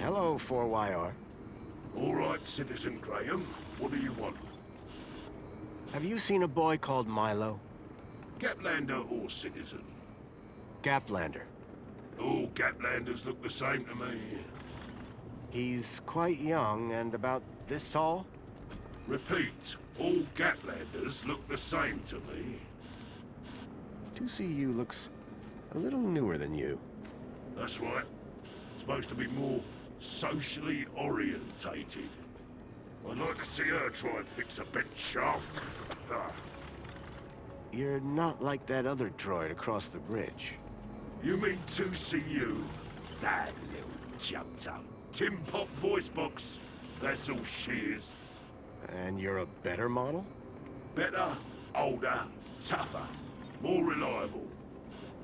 Hello, 4YR. All right, Citizen Graham. What do you want? Have you seen a boy called Milo? Gaplander or Citizen? Gaplander. All Gatlanders look the same to me. He's quite young and about this tall? Repeat, all Gatlanders look the same to me. 2CU looks a little newer than you. That's right. Supposed to be more socially orientated. I'd like to see her try and fix a bent shaft. You're not like that other droid across the bridge. You mean 2CU? That little jumped up Tim Pop voice box. That's all she is. And you're a better model? Better, older, tougher, more reliable.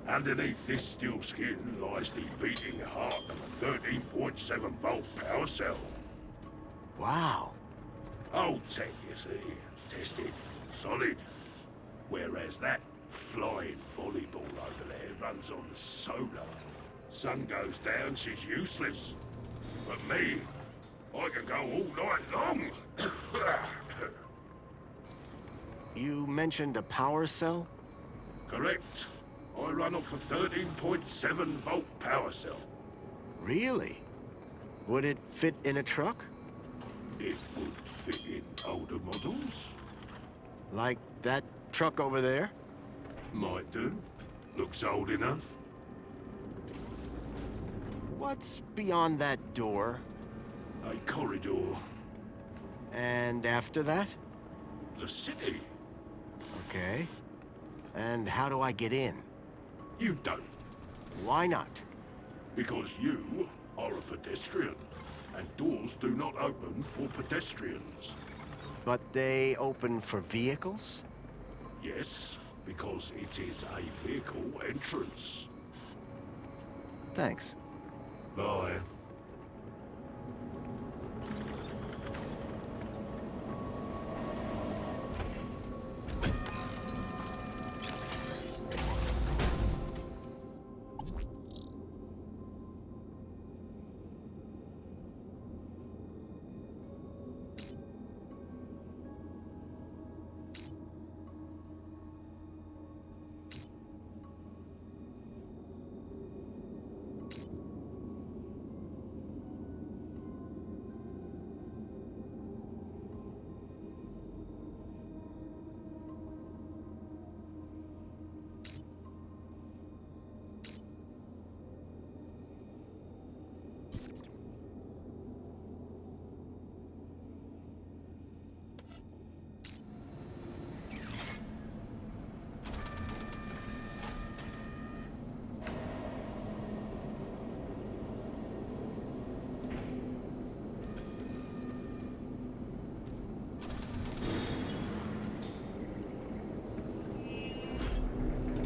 Underneath this steel skin lies the beating heart of a 13.7 volt power cell. Wow. Old tech, you see. Tested. Solid. Whereas that flying volleyball over there runs on solar. Sun goes down, she's useless. But me, I can go all night long. You mentioned a power cell? Correct. I run off a 13.7 volt power cell. Really? Would it fit in a truck? It would fit in older models. Like that truck over there? Might do. Looks old enough. What's beyond that door? A corridor. And after that? The city. Okay. And how do I get in? You don't. Why not? Because you are a pedestrian. And doors do not open for pedestrians. But they open for vehicles? Yes, because it is a vehicle entrance. Thanks. Bye.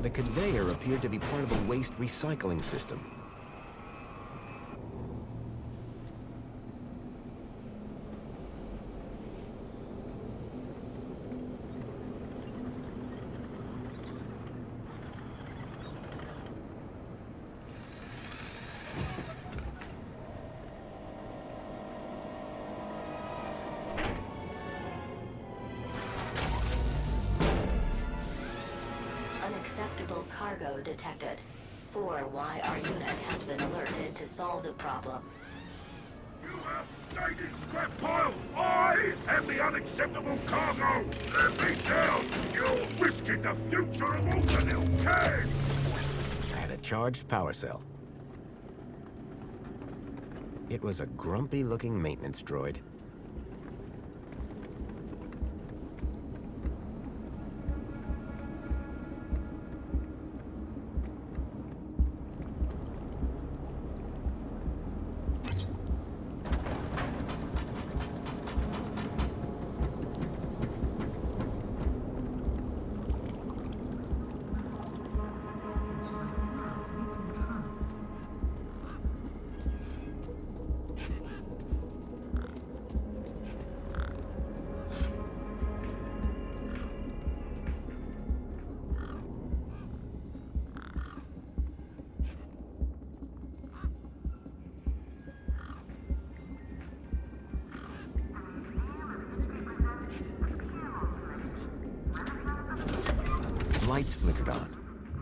The conveyor appeared to be part of a waste recycling system. Unacceptable cargo detected. 4YR unit has been alerted to solve the problem. You outdated scrap pile! I am the unacceptable cargo! Let me down! You're risking the future of all the little can! Had a charged power cell. It was a grumpy-looking maintenance droid.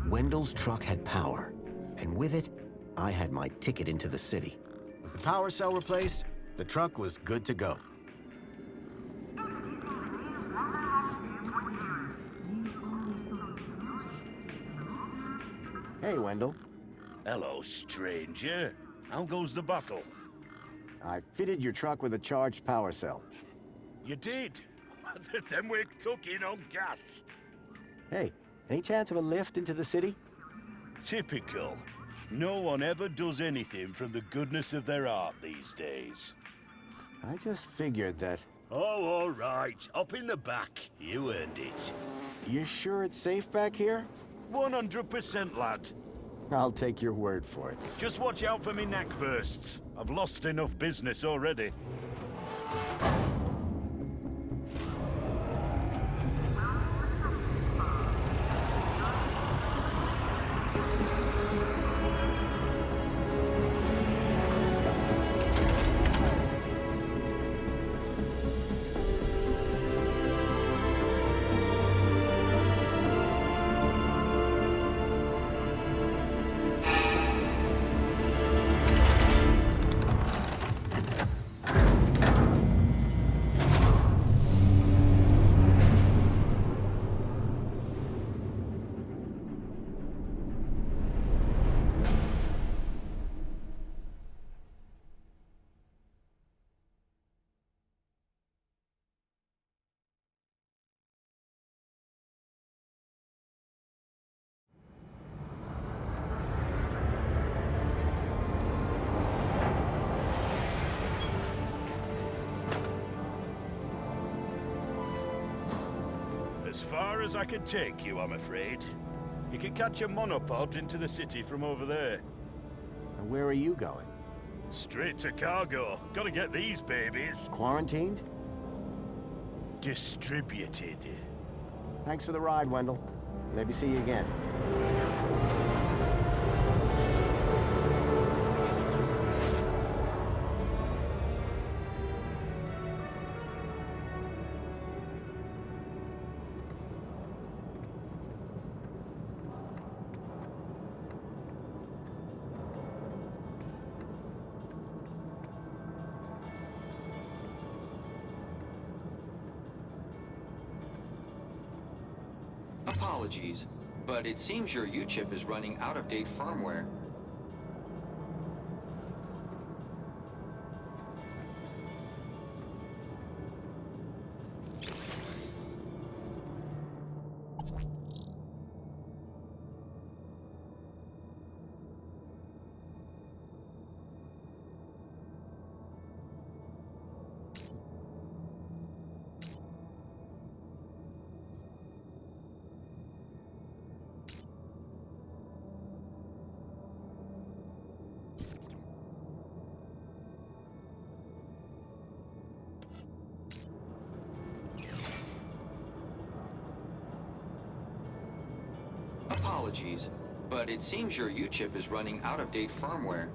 Wendell's truck had power, and with it, I had my ticket into the city. With the power cell replaced, the truck was good to go. Hey, Wendell. Hello, stranger. How goes the battle? I fitted your truck with a charged power cell. You did? Then we're cooking on gas. Hey, any chance of a lift into the city? Typical. No one ever does anything from the goodness of their heart these days. I just figured that... Oh, all right. Up in the back. You earned it. You sure it's safe back here? 100%, lad. I'll take your word for it. Just watch out for me neck bursts. I've lost enough business already. As far as I can take you, I'm afraid. You can catch a monopod into the city from over there. And where are you going? Straight to cargo. Gotta get these babies Quarantined? distributed. Thanks for the ride, Wendell. Maybe see you again. Apologies, but it seems your U-chip is running out-of-date firmware. Apologies, but it seems your U-chip is running out-of-date firmware.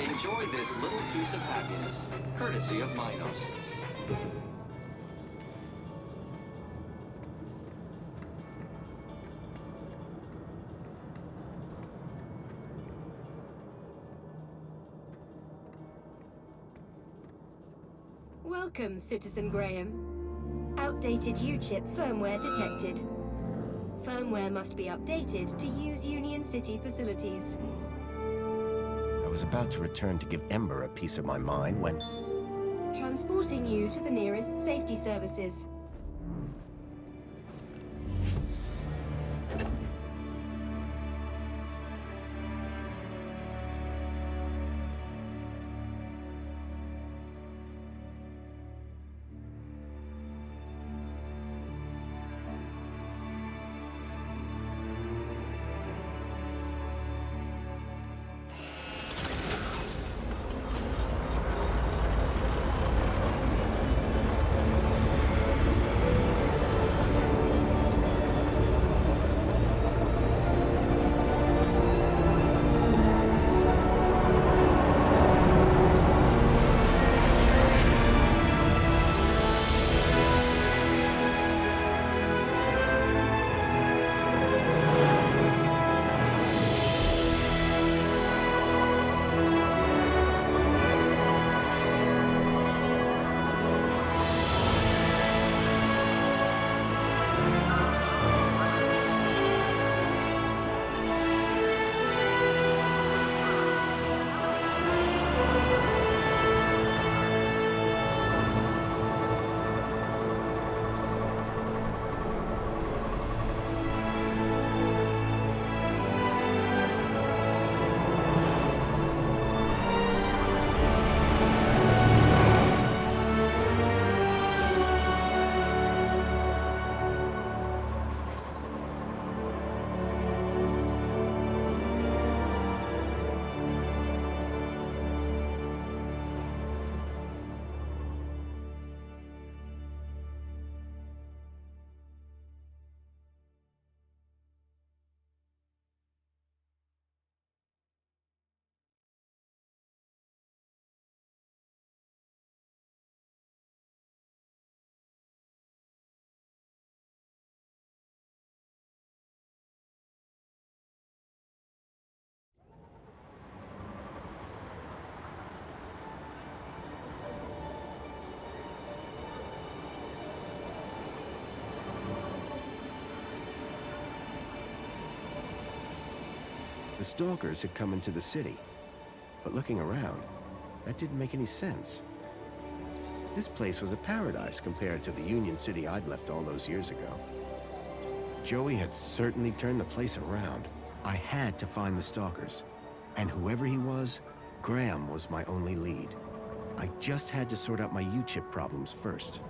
Enjoy this little piece of happiness, courtesy of Minos. Welcome, Citizen Graham. Outdated U-chip firmware detected. Firmware must be updated to use Union City facilities. was about to return to give Ember a piece of my mind when... Transporting you to the nearest safety services. The stalkers had come into the city, but looking around, that didn't make any sense. This place was a paradise compared to the Union City I'd left all those years ago. Joey had certainly turned the place around. I had to find the stalkers, and whoever he was, Graham was my only lead. I just had to sort out my U-chip problems first.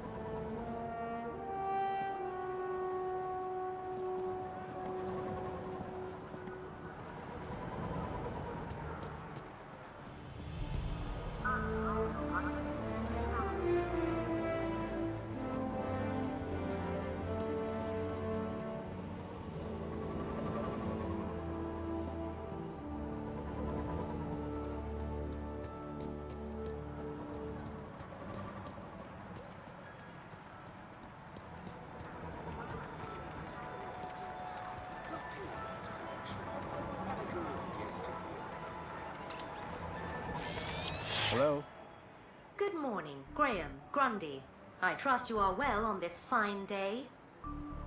Hello? Good morning, Graham, Grundy. I trust you are well on this fine day.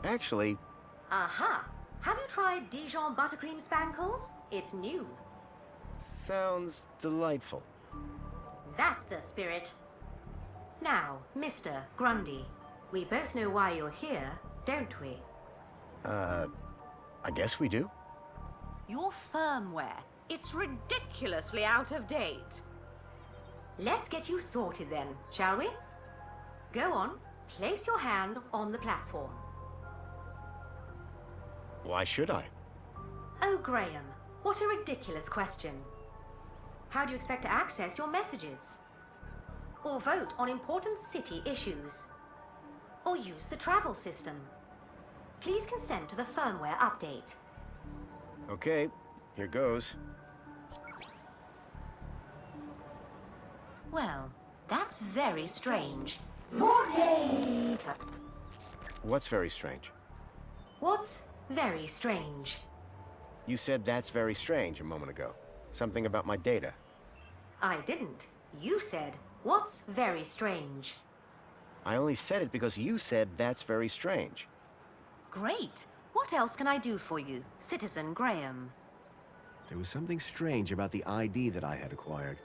Actually, Aha! Have you tried Dijon buttercream spankles? It's new. sounds delightful. That's the spirit. Now, Mr. Grundy, we both know why you're here, don't we? I guess we do. Your firmware. It's ridiculously out of date. Let's get you sorted then, shall we? Go on, place your hand on the platform. Why should I? Oh, Graham, what a ridiculous question. How do you expect to access your messages? Or vote on important city issues? Or use the travel system? Please consent to the firmware update. Okay, here goes. Well, that's very strange. What's very strange? What's very strange? You said that's very strange a moment ago. Something about my data. I didn't. You said, what's very strange? I only said it because you said that's very strange. Great. What else can I do for you, Citizen Graham? There was something strange about the ID that I had acquired.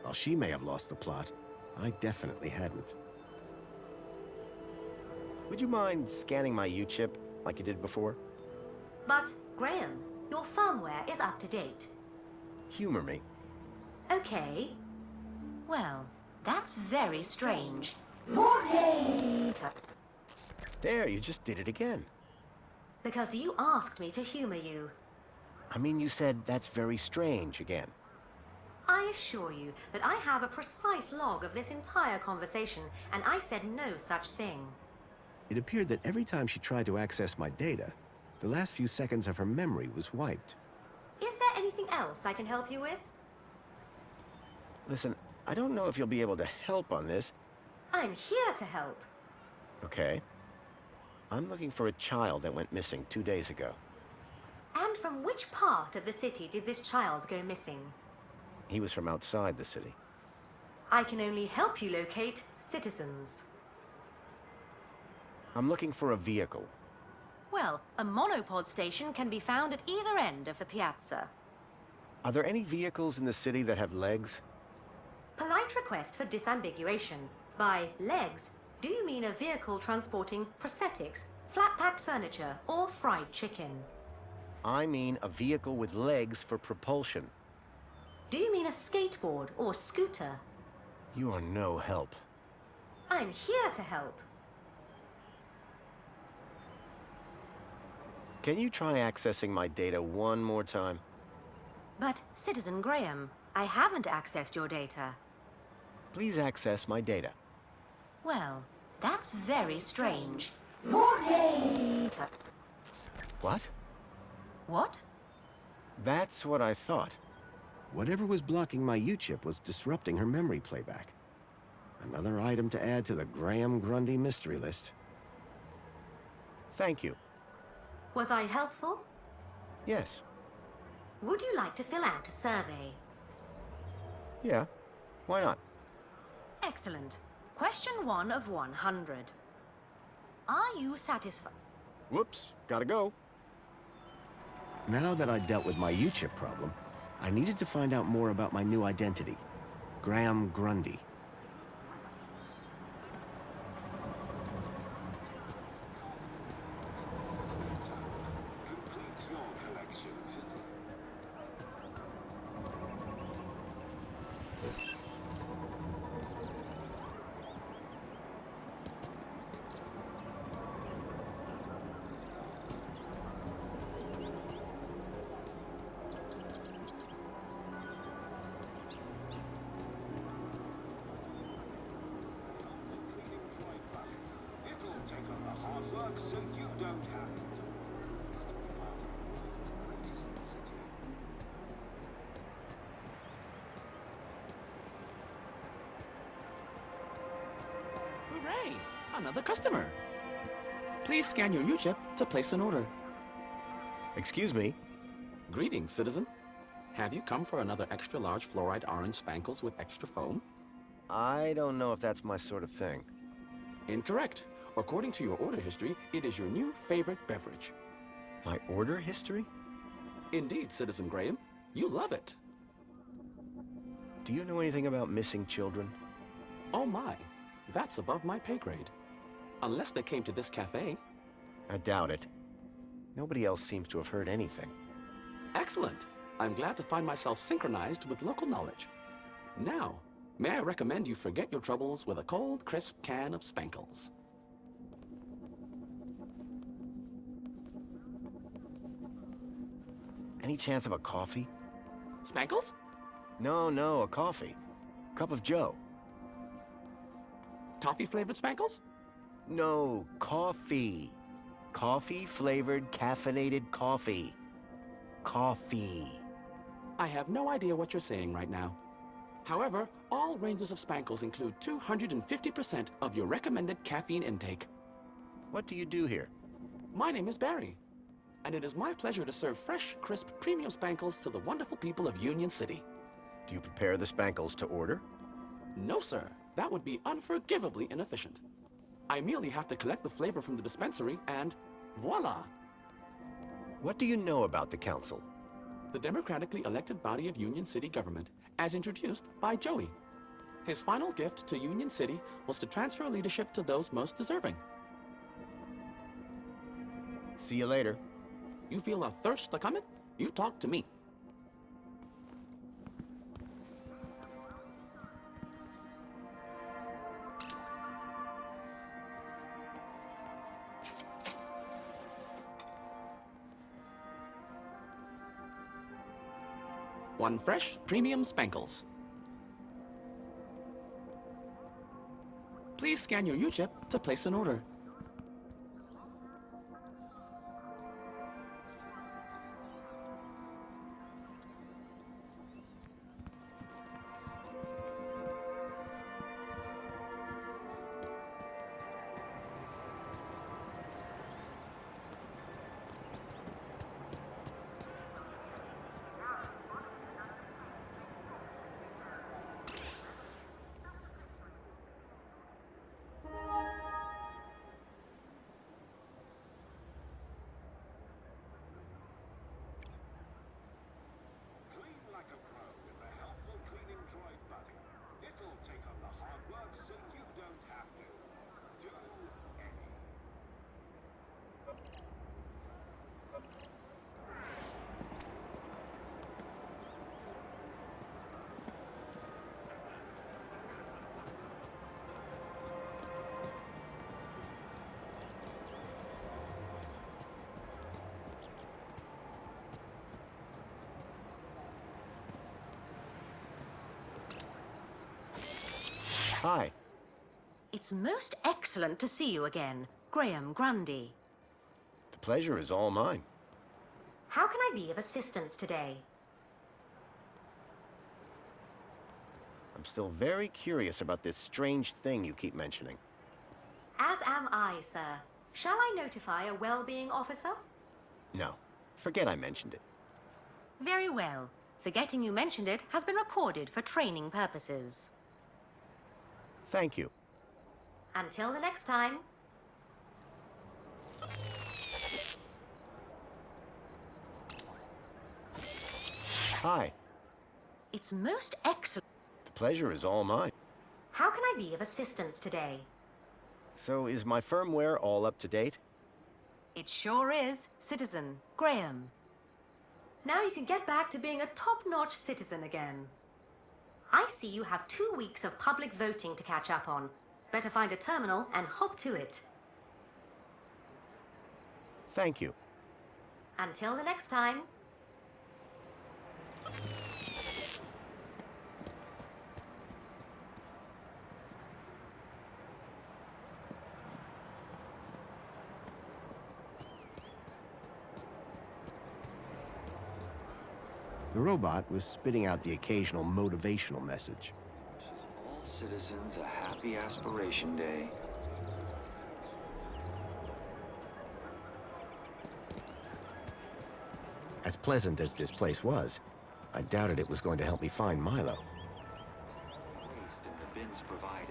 While she may have lost the plot, I definitely hadn't. Would you mind scanning my U-chip like you did before? But, Graham, your firmware is up to date. Humor me. Okay. Well, that's very strange. There, you just did it again. Because you asked me to humor you. I mean, you said that's very strange again. I assure you that I have a precise log of this entire conversation, and I said no such thing. It appeared that every time she tried to access my data, the last few seconds of her memory was wiped. Is there anything else I can help you with? Listen, I don't know if you'll be able to help on this. I'm here to help. Okay. I'm looking for a child that went missing 2 days ago. And from which part of the city did this child go missing? He was from outside the city. I can only help you locate citizens. I'm looking for a vehicle. Well, a monopod station can be found at either end of the piazza. Are there any vehicles in the city that have legs? Polite request for disambiguation. By legs, do you mean a vehicle transporting prosthetics, flat-packed furniture, or fried chicken? I mean a vehicle with legs for propulsion. Do you mean a skateboard or scooter? You are no help. I'm here to help. Can you try accessing my data one more time? But, Citizen Graham, I haven't accessed your data. Please access my data. Well, that's very strange. What? What? That's what I thought. Whatever was blocking my U-chip was disrupting her memory playback. Another item to add to the Graham Grundy mystery list. Thank you. Was I helpful? Yes. Would you like to fill out a survey? Yeah. Why not? Excellent. Question 1 of 100. Are you satisfied? Whoops. Gotta go. Now that I'd dealt with my U-chip problem, I needed to find out more about my new identity, Graham Grundy. So you don't have to be part of the world's greatest city. Hooray! Another customer. Please scan your U-chip to place an order. Excuse me? Greetings, citizen. Have you come for another extra large fluoride orange spankles with extra foam? I don't know if that's my sort of thing. Incorrect. According to your order history, it is your new favorite beverage. My order history? Indeed, Citizen Graham. You love it. Do you know anything about missing children? Oh my, that's above my pay grade. Unless they came to this cafe. I doubt it. Nobody else seems to have heard anything. Excellent. I'm glad to find myself synchronized with local knowledge. Now, may I recommend you forget your troubles with a cold, crisp can of Spankles. Any chance of a coffee? Spankles? No, a coffee. Cup of joe. Toffee-flavored Spankles? No, coffee. Coffee-flavored caffeinated coffee. Coffee. I have no idea what you're saying right now. However, all ranges of Spankles include 250% of your recommended caffeine intake. What do you do here? My name is Barry, and it is my pleasure to serve fresh, crisp, premium Spankles to the wonderful people of Union City. Do you prepare the Spankles to order? No, sir. That would be unforgivably inefficient. I merely have to collect the flavor from the dispensary and voila! What do you know about the council? the democratically elected body of Union City government, as introduced by Joey. His final gift to Union City was to transfer leadership to those most deserving. See you later. You feel a thirst a coming? You talk to me. One fresh premium Spankles. Please scan your U-chip to place an order. Hi. It's most excellent to see you again, Graham Grundy. The pleasure is all mine. How can I be of assistance today? I'm still very curious about this strange thing you keep mentioning. As am I, sir. Shall I notify a well-being officer? No, forget I mentioned it. Very well. Forgetting you mentioned it has been recorded for training purposes. Thank you. Until the next time. Hi. It's most excellent. The pleasure is all mine. How can I be of assistance today? So is my firmware all up to date? It sure is, Citizen Graham. Now you can get back to being a top-notch citizen again. I see you have 2 weeks of public voting to catch up on. Better find a terminal and hop to it. Thank you. Until the next time. The robot was spitting out the occasional motivational message. Wishes all citizens a happy aspiration day. As pleasant as this place was, I doubted it was going to help me find Milo. Waste in the bins provided.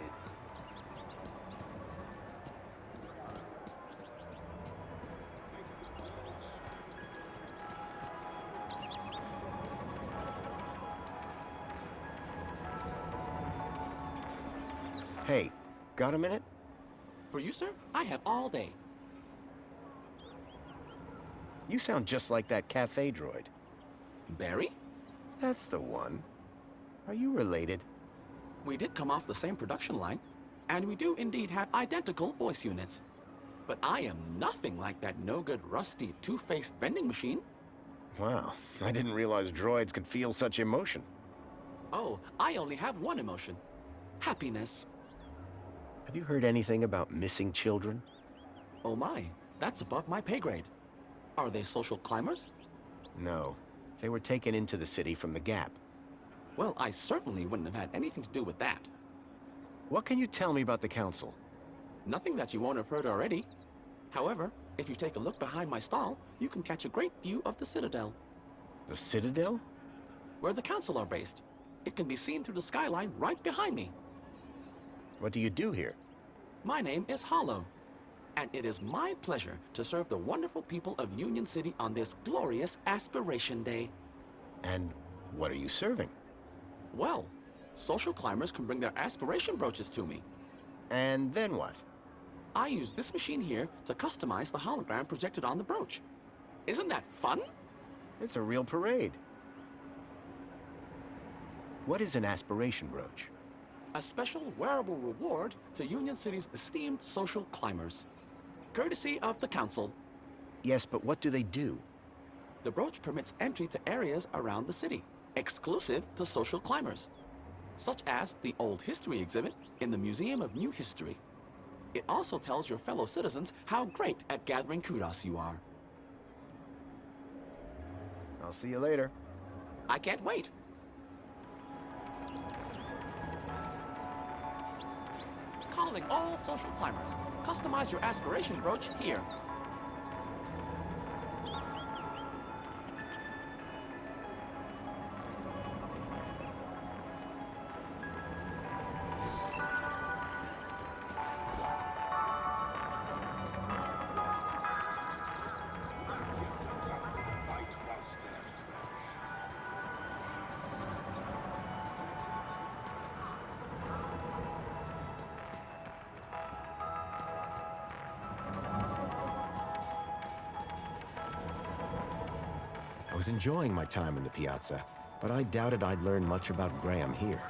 Hey, got a minute? For you, sir, I have all day. You sound just like that cafe droid. Barry? That's the one. Are you related? We did come off the same production line, and we do indeed have identical voice units. But I am nothing like that no-good, rusty, two-faced vending machine. Wow, I didn't realize droids could feel such emotion. Oh, I only have one emotion. Happiness. Have you heard anything about missing children? Oh my, that's above my pay grade. Are they social climbers? No, they were taken into the city from the Gap. Well, I certainly wouldn't have had anything to do with that. What can you tell me about the Council? Nothing that you won't have heard already. However, if you take a look behind my stall, you can catch a great view of the Citadel. The Citadel? Where the Council are based. It can be seen through the skyline right behind me. What do you do here? My name is Hollow, and it is my pleasure to serve the wonderful people of Union City on this glorious Aspiration Day. And what are you serving? Well, social climbers can bring their aspiration brooches to me. And then what? I use this machine here to customize the hologram projected on the brooch. Isn't that fun? It's a real parade. What is an aspiration brooch? A special wearable reward to Union City's esteemed social climbers. Courtesy of the Council. Yes, but what do they do? The brooch permits entry to areas around the city, exclusive to social climbers, such as the Old History exhibit in the Museum of New History. It also tells your fellow citizens how great at gathering kudos you are. I'll see you later. I can't wait. Calling all social climbers. Customize your aspiration brooch here. I was enjoying my time in the piazza, but I doubted I'd learn much about Graham here.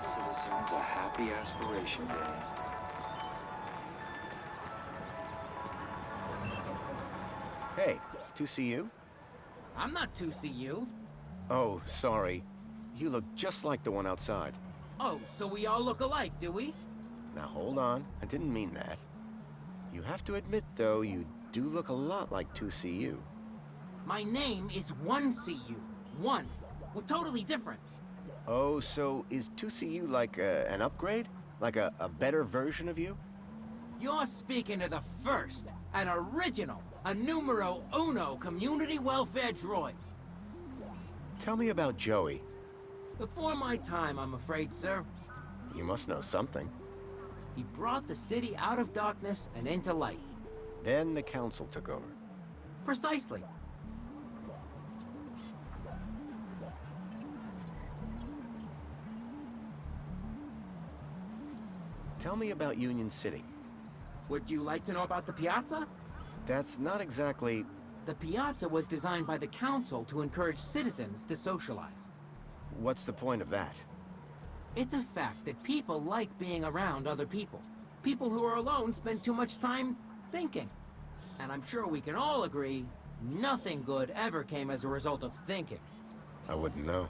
Citizens, a happy aspiration day. Hey, 2CU? I'm not 2CU. Oh, sorry. You look just like the one outside. Oh, so we all look alike, do we? Now hold on, I didn't mean that. You have to admit, though, you do look a lot like 2CU. My name is 1CU. 1. We're totally different. Oh, so is 2CU like an upgrade? Like a better version of you? You're speaking to the first, an original, a numero uno community welfare droid. Tell me about Joey. Before my time, I'm afraid, sir. You must know something. He brought the city out of darkness and into light. Then the council took over. Precisely. Tell me about Union City. Would you like to know about the piazza? That's not exactly... The piazza was designed by the council to encourage citizens to socialize. What's the point of that? It's a fact that people like being around other people. People who are alone spend too much time thinking. And I'm sure we can all agree, nothing good ever came as a result of thinking. I wouldn't know.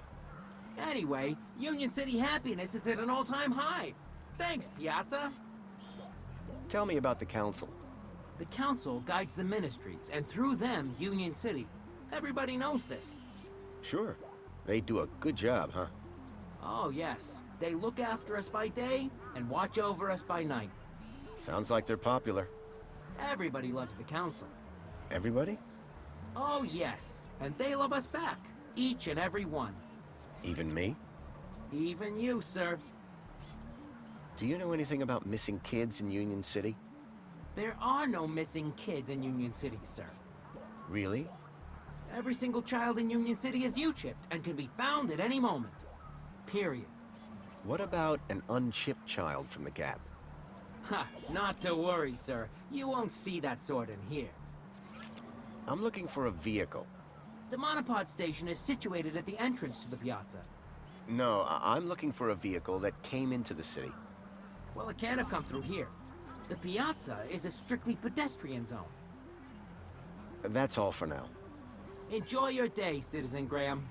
Anyway, Union City happiness is at an all-time high. Thanks, Piazza. Tell me about the council. The council guides the ministries, and through them, Union City. Everybody knows this. Sure. They do a good job, huh? Oh, yes. They look after us by day and watch over us by night. Sounds like they're popular. Everybody loves the council. Everybody? Oh, yes. And they love us back. Each and every one. Even me? Even you, sir. Do you know anything about missing kids in Union City? There are no missing kids in Union City, sir. Really? Every single child in Union City is U-chipped and can be found at any moment. Period. What about an unchipped child from the Gap? Ha! Not to worry, sir. You won't see that sort in here. I'm looking for a vehicle. The monopod station is situated at the entrance to the piazza. No, I'm looking for a vehicle that came into the city. Well, it can't have come through here. The piazza is a strictly pedestrian zone. That's all for now. Enjoy your day, Citizen Graham.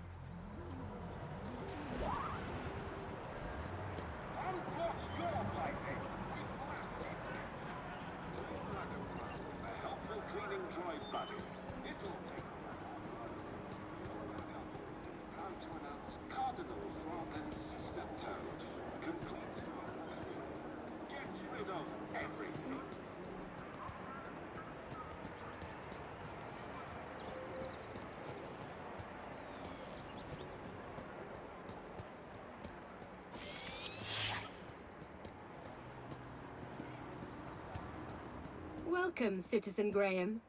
Welcome, Citizen Graham.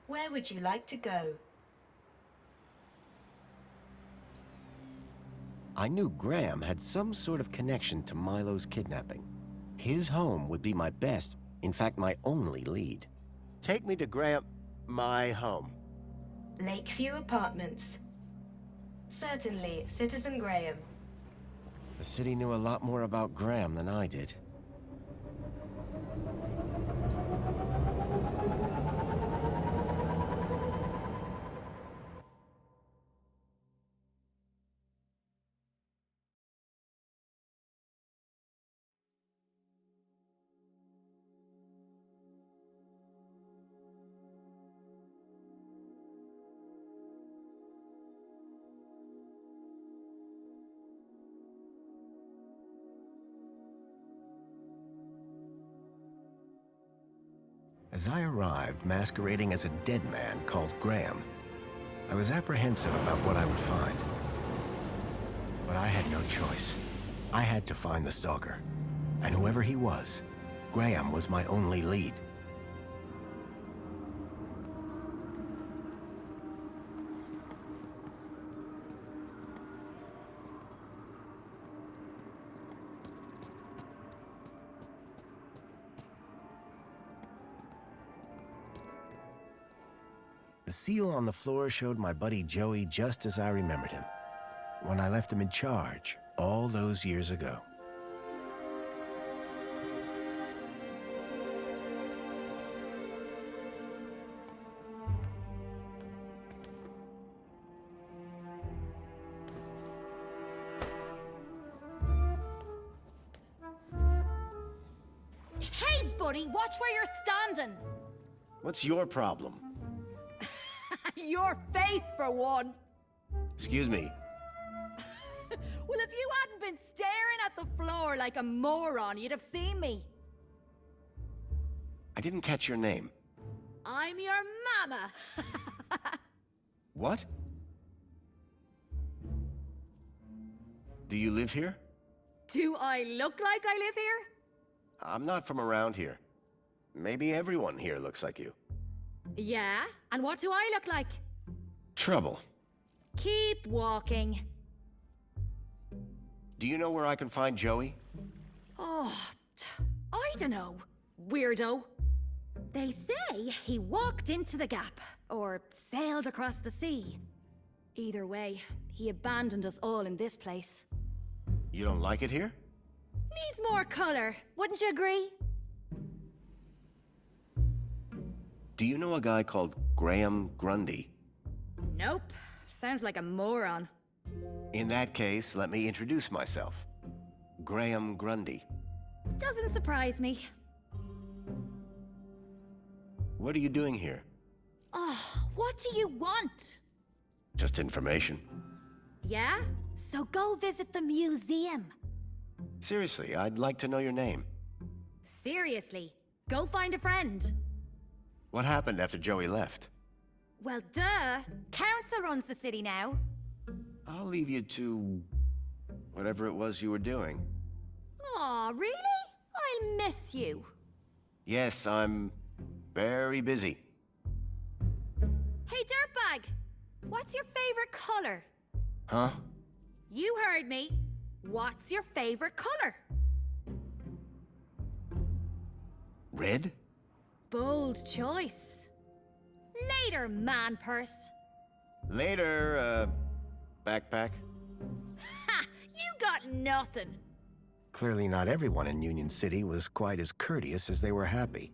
Where would you like to go? I knew Graham had some sort of connection to Milo's kidnapping. His home would be my best, in fact, my only lead. Take me to Graham... my home. Lakeview Apartments. Certainly, Citizen Graham. The city knew a lot more about Graham than I did. As I arrived, masquerading as a dead man called Graham, I was apprehensive about what I would find. But I had no choice. I had to find the stalker. And whoever he was, Graham was my only lead. The seal on the floor showed my buddy Joey just as I remembered him, when I left him in charge all those years ago. Hey, buddy, watch where you're standing. What's your problem? Your face, for one. Excuse me. Well, if you hadn't been staring at the floor like a moron, you'd have seen me. I didn't catch your name. I'm your mama. What? Do you live here? Do I look like I live here? I'm not from around here. Maybe everyone here looks like you. Yeah? And what do I look like? Trouble. Keep walking. Do you know where I can find Joey? Oh, I don't know. Weirdo. They say he walked into the gap, or sailed across the sea. Either way, he abandoned us all in this place. You don't like it here? Needs more color, wouldn't you agree? Do you know a guy called Graham Grundy? Nope. Sounds like a moron. In that case, let me introduce myself. Graham Grundy. Doesn't surprise me. What are you doing here? Oh, what do you want? Just information. Yeah? So go visit the museum. Seriously, I'd like to know your name. Seriously, go find a friend. What happened after Joey left? Well, duh. Council runs the city now. I'll leave you to... whatever it was you were doing. Aw, really? I'll miss you. Yes, I'm... very busy. Hey, dirtbag! What's your favorite color? Huh? You heard me. What's your favorite color? Red? Bold choice. Later, man purse. Later, backpack. Ha! You got nothing. Clearly not everyone in Union City was quite as courteous as they were happy.